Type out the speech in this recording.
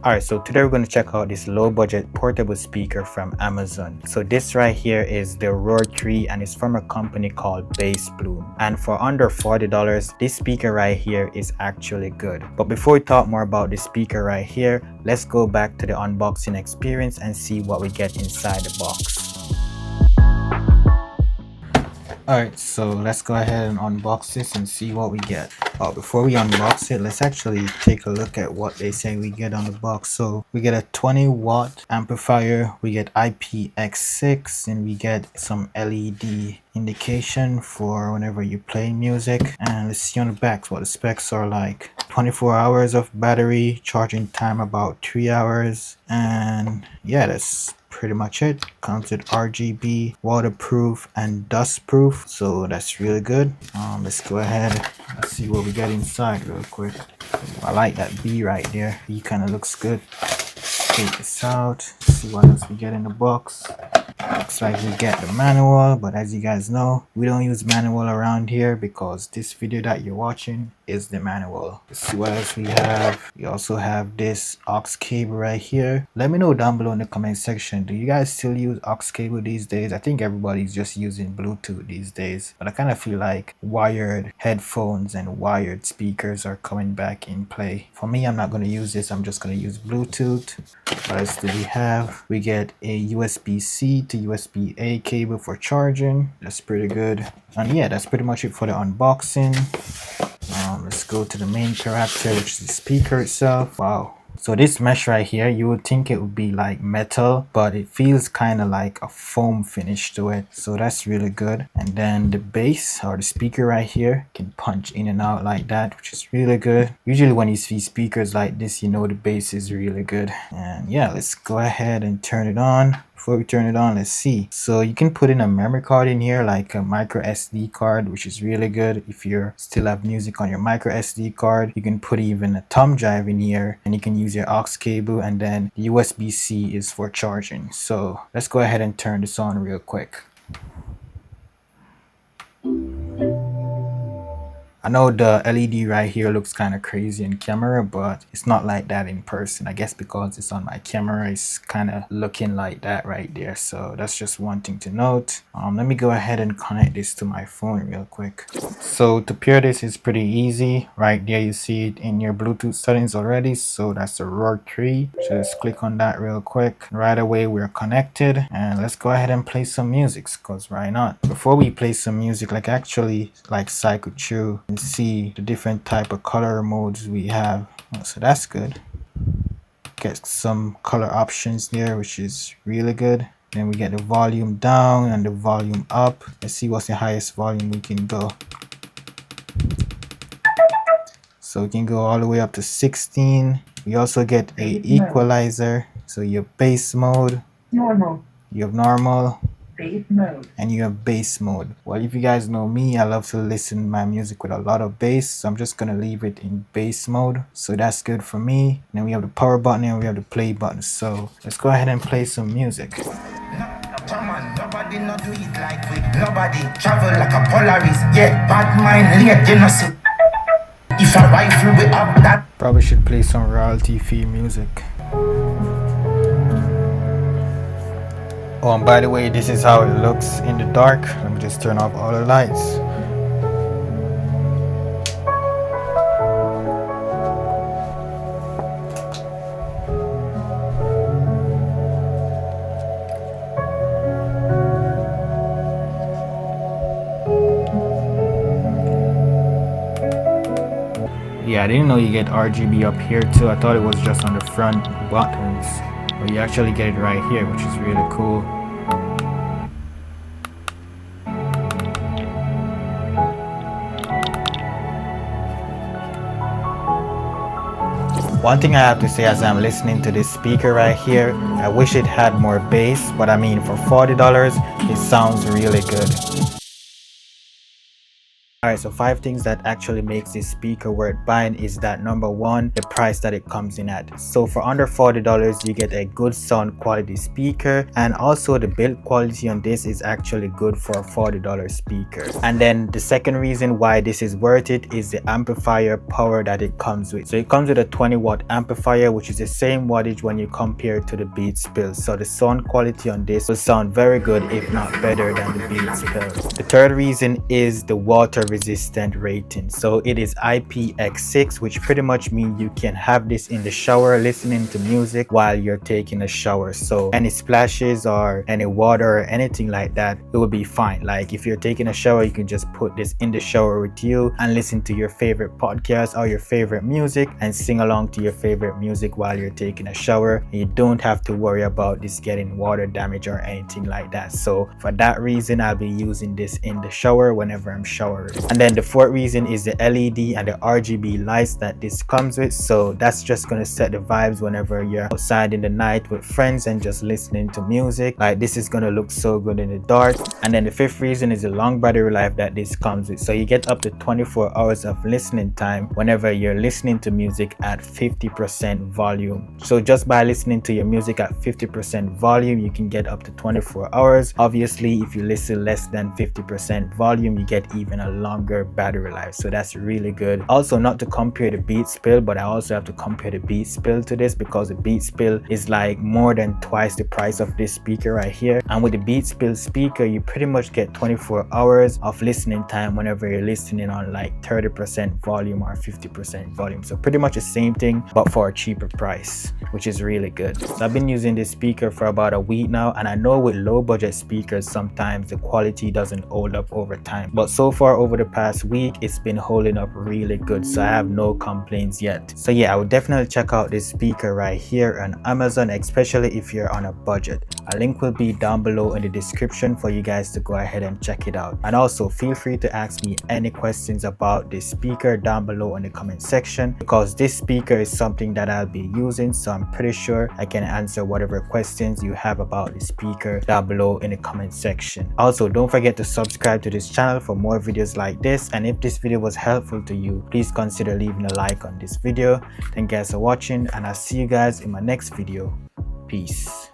Alright, so today we're going to check out this low budget portable speaker from Amazon. So this right here is the Roar 3 and it's from a company called BassBloom. And for under $40, this speaker right here is actually good. But before we talk more about this speaker right here, let's go back to the unboxing experience and see what we get inside the box. Alright, so let's go ahead and unbox this and see what we get. Before we unbox it, let's actually take a look at what they say we get on the box. So we get a 20-watt amplifier, we get IPX6, and we get some LED indication for whenever you play music. And let's see on the back what the specs are like. 24 hours of battery, charging time about 3 hours, and yeah, that's pretty much it. Comes with RGB, waterproof and dust proof, so that's really good. Let's go ahead and see what we get inside real quick. I like that B right there. B kind of looks good. Take this out, see what else we get in the box. Looks like we get the manual, but as you guys know, we don't use manual around here because this video that you're watching is the manual. Let's see what else we have. We also have this aux cable right here. Let me know down below in the comment section, do you guys still use aux cable these days? I think everybody's just using Bluetooth these days, but I kind of feel like wired headphones and wired speakers are coming back in play. For me, I'm not going to use this. I'm just going to use Bluetooth. What else do we have? We get a USB-C to USB-A cable for charging. That's pretty good. And yeah, that's pretty much it for the unboxing. Let's go to the main character, which is the speaker itself. Wow. So this mesh right here, you would think it would be like metal, but it feels kind of like a foam finish to it. So that's really good. And then the bass or the speaker right here can punch in and out like that, which is really good. Usually when you see speakers like this, you know the bass is really good. And yeah, let's go ahead and turn it on. Before we turn it on, let's see. So you can put in a memory card in here, like a micro SD card, which is really good. If you still have music on your micro SD card, you can put even a thumb drive in here and you can use your aux cable, and then the USB-C is for charging. So let's go ahead and turn this on real quick. I know the LED right here looks kind of crazy in camera, but it's not like that in person. I guess because it's on my camera, it's kind of looking like that right there. So that's just one thing to note. Let me go ahead and connect this to my phone real quick. So to pair this is pretty easy. Right there you see it in your Bluetooth settings already. So that's the Roar 3. Just click on that real quick. Right away we're connected, and let's go ahead and play some music, because why not? Before we play some music, actually cycle through and see the different type of color modes we have. So that's good. Get some color options there, which is really good. Then we get the volume down and the volume up. Let's see what's the highest volume we can go. So we can go all the way up to 16. We also get a equalizer. So your bass mode, normal, you have normal, bass mode, and you have bass mode. Well, if you guys know me, I love to listen to my music with a lot of bass, so I'm just gonna leave it in bass mode. So that's good for me. And then we have the power button and we have the play button. So let's go ahead and play some music. Nobody not do it like we. Nobody travel like a Polaris. Yeah, bad mind, you know. If I rifle we up that. Probably should play some royalty-free music. Oh, and by the way, this is how it looks in the dark. Let me just turn off all the lights. Yeah, I didn't know you get RGB up here too. I thought it was just on the front buttons. But you actually get it right here, which is really cool. One thing I have to say as I'm listening to this speaker right here, I wish it had more bass, but I mean for $40, it sounds really good. Alright, so 5 things that actually makes this speaker worth buying is that number 1, the price that it comes in at. So for under $40, you get a good sound quality speaker, and also the build quality on this is actually good for a $40 speaker. And then the second reason why this is worth it is the amplifier power that it comes with. So it comes with a 20-watt amplifier, which is the same wattage when you compare it to the Beats Pill. So the sound quality on this will sound very good, if not better than the Beats Pill. The third reason is the water resistant rating. So it is IPX6, which pretty much means you can have this in the shower listening to music while you're taking a shower. So any splashes or any water or anything like that, it will be fine. Like if you're taking a shower, you can just put this in the shower with you and listen to your favorite podcast or your favorite music and sing along to your favorite music while you're taking a shower. You don't have to worry about this getting water damage or anything like that. So for that reason, I'll be using this in the shower whenever I'm showering. And then the fourth reason is the LED and the RGB lights that this comes with. So that's just gonna set the vibes whenever you're outside in the night with friends and just listening to music. Like this is gonna look so good in the dark. And then the fifth reason is the long battery life that this comes with. So you get up to 24 hours of listening time whenever you're listening to music at 50% volume. So just by listening to your music at 50% volume, you can get up to 24 hours. Obviously, if you listen less than 50% volume, you get even a longer battery life. So that's really good. Also, not to compare the Beats Pill, but I also have to compare the Beats Pill to this because the Beats Pill is like more than twice the price of this speaker right here. And with the Beats Pill speaker, you pretty much get 24 hours of listening time whenever you're listening on like 30% volume or 50% volume. So pretty much the same thing, but for a cheaper price, which is really good. So I've been using this speaker for about a week now, and I know with low budget speakers, sometimes the quality doesn't hold up over time. But so far over the past week, it's been holding up really good. So I have no complaints yet. So yeah, I would definitely check out this speaker right here on Amazon, especially if you're on a budget. A link will be down below in the description for you guys to go ahead and check it out. And also feel free to ask me any questions about this speaker down below in the comment section, because this speaker is something that I'll be using, so I'm pretty sure I can answer whatever questions you have about the speaker down below in the comment section. Also, don't forget to subscribe to this channel for more videos like this, and if this video was helpful to you, please consider leaving a like on this video. Thank you guys for watching, and I'll see you guys in my next video. Peace.